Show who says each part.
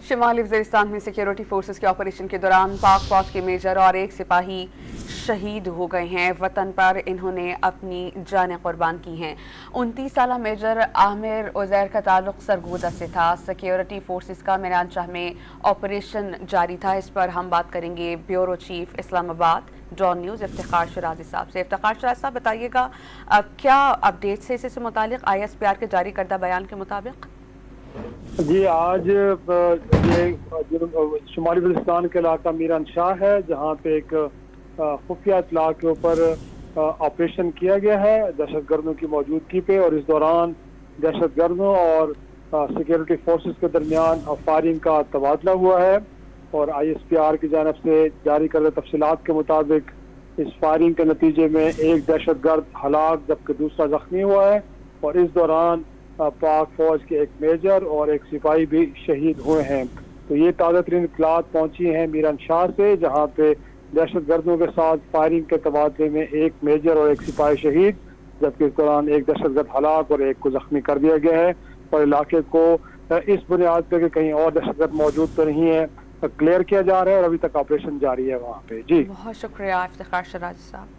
Speaker 1: شمالی وزیرستان میں security forces کے آپریشن کے دوران پاک فوج کے میجر اور ایک سپاہی شہید ہو گئے ہیں۔ وطن پر انہوں نے اپنی جانیں قربان کی ہیں۔ 29 سالہ میجر عامر عزیر کا تعلق سرگودا سے تھا۔ سیکیورٹی فورسز کا میران شاہ میں آپریشن جاری تھا۔ اس پر ہم بات کریں گے بیورو چیف اسلام آباد ڈان نیوز افتخار شرازی صاحب سے۔ افتخار شرازی صاحب بتائیے گا کیا اپڈیٹس ہے اس سے متعلق آئی ایس پی آر کے جاری کردہ بیان کے مطابق؟
Speaker 2: جی آج یہ شمالی بلوچستان کے علاقہ میران شاہ ہے جہاں پہ ایک خفیہ اطلاع کے اوپر آپریشن کیا گیا ہے دہشت گردوں کی موجودگی پہ، اور اس دوران دہشت گردوں اور سیکیورٹی فورسز کے درمیان فائرنگ کا تبادلہ ہوا ہے، اور آئی ایس پی آر کی جانب سے جاری کردہ تفصیلات کے مطابق اس فائرنگ کے نتیجے میں ایک دہشت گرد ہلاک جبکہ دوسرا زخمی ہوا ہے، اور اس دوران پاک فوج کے ایک میجر اور ایک سپاہی بھی شہید ہوئے ہیں۔ تو یہ تازہ ترین اطلاعات پہنچی ہیں میران شاہ سے، جہاں پہ دہشت گردوں کے ساتھ فائرنگ کے تبادلے میں ایک میجر اور ایک سپاہی شہید جبکہ اس دوران ایک دہشت گرد ہلاک اور ایک کو زخمی کر دیا گیا ہے، اور علاقے کو اس بنیاد پہ کہ کہیں اور دہشت گرد موجود تو نہیں ہے کلیئر کیا جا رہا ہے، اور ابھی تک آپریشن جاری ہے وہاں پہ۔ جی
Speaker 1: بہت شکریہ افتخار شرازی صاحب۔